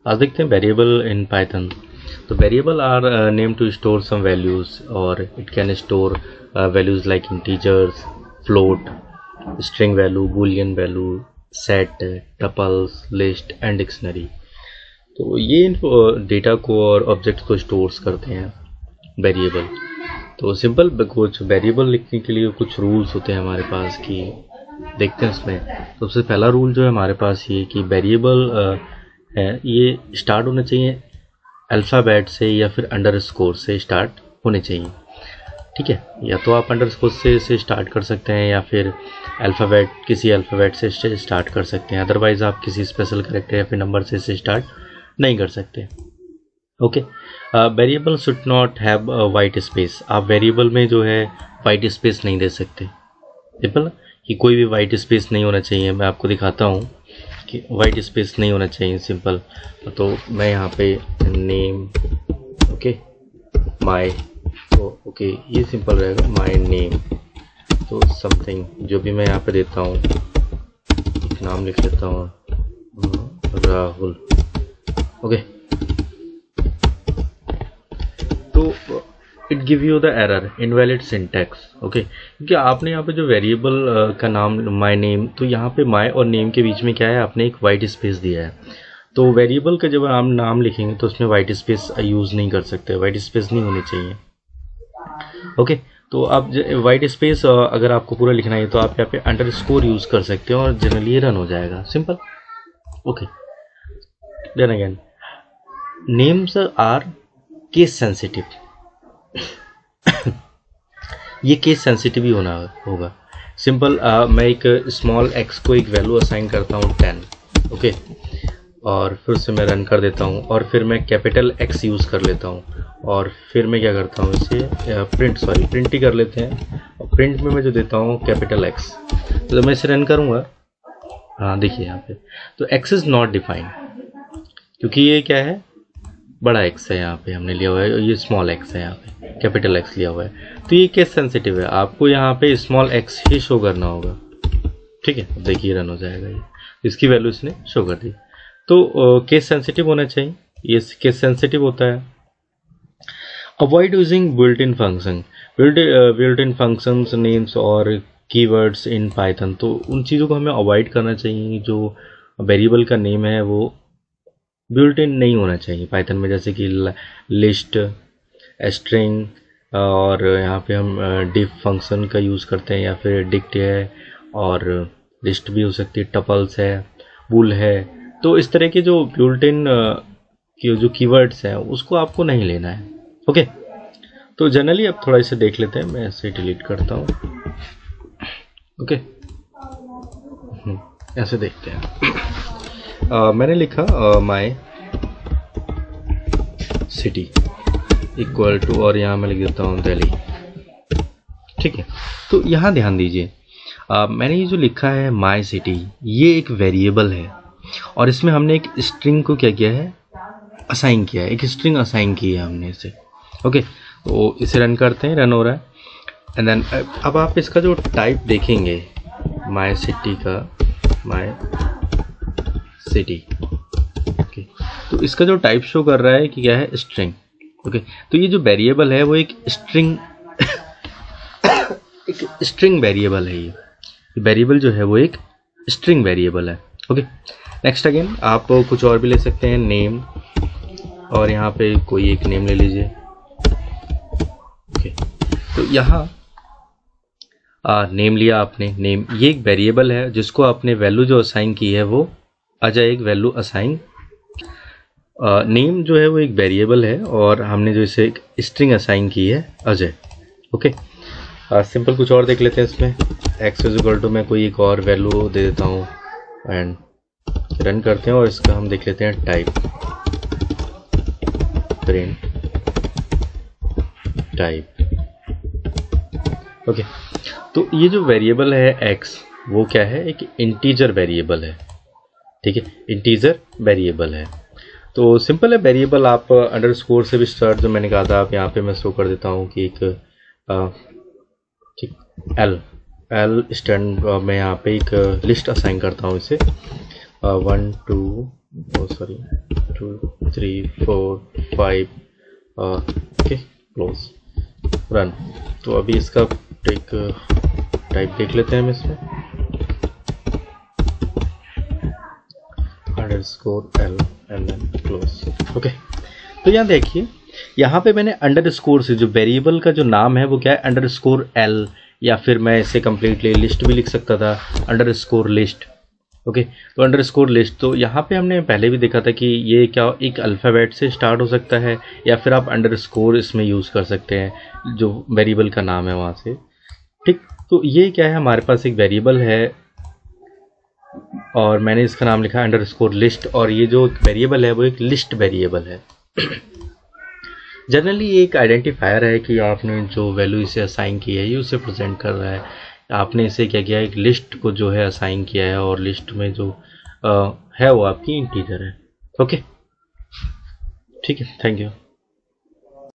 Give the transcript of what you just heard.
आज देखते हैं वेरिएबल इन पाइथन। तो variable are name to store some values और it can store values like integers, float, string value, boolean value, set, tuples, list and dictionary. तो ये data को और ऑब्जेक्ट को स्टोर्स करते हैं वेरिएबल। तो सिंपल कुछ वेरिएबल लिखने के लिए कुछ रूल्स होते हैं हमारे पास कि देखते हैं उसमें। सबसे पहला रूल जो है हमारे पास ये कि वेरिएबल है ये स्टार्ट होने चाहिए अल्फ़ाबेट से या फिर अंडरस्कोर से स्टार्ट होने चाहिए। ठीक है, या तो आप अंडरस्कोर से स्टार्ट कर सकते हैं या फिर अल्फ़ाबेट किसी अल्फ़ाबेट से स्टार्ट कर सकते हैं। अदरवाइज़ आप किसी स्पेशल कैरेक्टर या फिर नंबर से स्टार्ट नहीं कर सकते। Okay, variable should not have white space. आप वेरिएबल में जो है वाइट स्पेस नहीं दे सकते। सिंपल कि कोई भी वाइट स्पेस नहीं होना चाहिए। मैं आपको दिखाता हूँ कि वाइट स्पेस नहीं होना चाहिए। सिंपल तो मैं यहाँ पे नेम, ओके, माय, तो ओके ये सिंपल रहेगा माय नेम। तो समथिंग जो भी मैं यहाँ पे देता हूँ, एक नाम लिख लेता हूँ राहुल। ओके, तो it give you the error invalid syntax. Okay, क्योंकि आपने यहाँ पे जो वेरिएबल का नाम माय नेम, तो यहाँ पे माय और नेम के बीच में क्या है, आपने एक वाइट स्पेस दिया है। तो वेरिएबल का जब आप नाम लिखेंगे तो उसमें वाइट स्पेस यूज़ नहीं कर सकते, वाइट स्पेस नहीं होनी चाहिए। ओके, तो आप वाइट स्पेस अगर आपको पूरा लिखना है तो आप यहाँ पे अंडरस्कोर यूज़ कर सकते हो और जनरली रन हो जाएगा। Simple. Okay, then again names are case sensitive. ये केस सेंसिटिव ही होना होगा। सिंपल मैं एक स्मॉल एक्स को एक वैल्यू असाइन करता हूँ 10। ओके, और फिर से मैं रन कर देता हूँ और फिर मैं कैपिटल एक्स यूज़ कर लेता हूँ और फिर मैं क्या करता हूँ इसे प्रिंट ही कर लेते हैं। और प्रिंट में मैं जो देता हूँ कैपिटल एक्स। तो मैं इसे रन करूँगा, हाँ देखिए यहाँ पे तो एक्स इज़ नॉट डिफाइंड, क्योंकि ये क्या है, बड़ा एक्स है यहाँ पे हमने लिया हुआ है, ये स्मॉल एक्स है यहाँ पे कैपिटल एक्स लिया हुआ है। तो ये केस सेंसिटिव है, आपको यहाँ पे स्मॉल एक्स ही शो करना होगा। ठीक है, देखिए रन हो जाएगा ये, इसकी वैल्यू इसने शो कर दी। तो केस सेंसिटिव होना चाहिए, ये केस सेंसिटिव होता है। Avoid using built in function, built in functions, names और कीवर्ड्स इन पाइथन। तो उन चीज़ों को हमें अवॉइड करना चाहिए जो वेरिएबल का नेम है वो बिल्ट इन नहीं होना चाहिए पाइथन में, जैसे कि लिस्ट, स्ट्रिंग, और यहाँ पे हम डिफ फंक्शन का यूज़ करते हैं या फिर डिक्ट है, और लिस्ट भी हो सकती है, टपल्स है, बुल है। तो इस तरह के जो बिल्ट इन जो कीवर्ड्स हैं उसको आपको नहीं लेना है। ओके, तो जनरली अब थोड़ा इसे देख लेते हैं, मैं इसे डिलीट करता हूँ। ओके, ऐसे देखते हैं। मैंने लिखा माय सिटी इक्वल टू, और यहाँ मैं लिख देता हूँ दिल्ली। ठीक है, तो यहाँ ध्यान दीजिए, मैंने ये जो लिखा है माय सिटी, ये एक वेरिएबल है और इसमें हमने एक स्ट्रिंग को क्या किया है, असाइन किया है, एक स्ट्रिंग असाइन की है हमने इसे। ओके, तो इसे रन करते हैं, रन हो रहा है। एंड देन अब आप इसका जो टाइप देखेंगे माय सिटी का, माय सिटी, ओके, तो इसका जो टाइप शो कर रहा है कि क्या है, स्ट्रिंग। ओके, तो ये जो वेरिएबल है वो एक स्ट्रिंग एक स्ट्रिंग वेरिएबल है। ये वेरिएबल जो है वो एक स्ट्रिंग वेरिएबल है। ओके, नेक्स्ट अगेन आप कुछ और भी ले सकते हैं, नेम, और यहाँ पे कोई एक नेम ले लीजिए। ओके, तो यहाँ नेम लिया आपने, नेम ये एक वेरिएबल है जिसको आपने वैल्यू जो असाइन की है वो अजय एक वैल्यू असाइन। नेम जो है वो एक वेरिएबल है और हमने जो इसे एक स्ट्रिंग असाइन की है अजय। ओके, सिंपल कुछ और देख लेते हैं इसमें। एक्स इज इक्वल टू मैं कोई एक और वैल्यू दे देता हूँ एंड रन करते हैं और इसका हम देख लेते हैं टाइप, प्रिंट टाइप। ओके, तो ये जो वेरिएबल है एक्स वो क्या है, एक इंटीजर वेरिएबल है। ठीक है, इंटीजर वेरिएबल है। तो सिंपल है, वेरिएबल आप अंडरस्कोर से भी स्टार्ट, जो मैंने कहा था, आप यहाँ पे मैं शो कर देता हूँ कि एक ठीक एल स्टैंड मैं यहाँ पे एक लिस्ट असाइन करता हूँ इसे 1 2 सॉरी 2 3 4 5 ओके क्लोज रन। तो अभी इसका एक टाइप देख लेते हैं हम इसमें _l and then close. Okay तो यहाँ देखिए, यहाँ पे मैंने अंडरस्कोर से जो वेरिएबल का जो नाम है वो क्या है _l, या फिर मैं इसे कंप्लीटली लिस्ट भी लिख सकता था _list। ओके तो _list, तो यहाँ पे हमने पहले भी देखा था कि ये क्या एक अल्फ़ाबेट से स्टार्ट हो सकता है या फिर आप अंडरस्कोर इसमें यूज़ कर सकते हैं जो वेरिएबल का नाम है वहाँ से। ठीक, तो ये क्या है, हमारे पास एक वेरिएबल है और मैंने इसका नाम लिखा है _list, और ये जो वेरिएबल है वो एक लिस्ट वेरिएबल है। जनरली ये एक आइडेंटिफायर है कि आपने जो वैल्यू इसे असाइन की है ये उसे प्रेजेंट कर रहा है। आपने इसे क्या किया, एक लिस्ट को जो है असाइन किया है और लिस्ट में जो है वो आपकी इंटीजर है। ओके ठीक है, थैंक यू।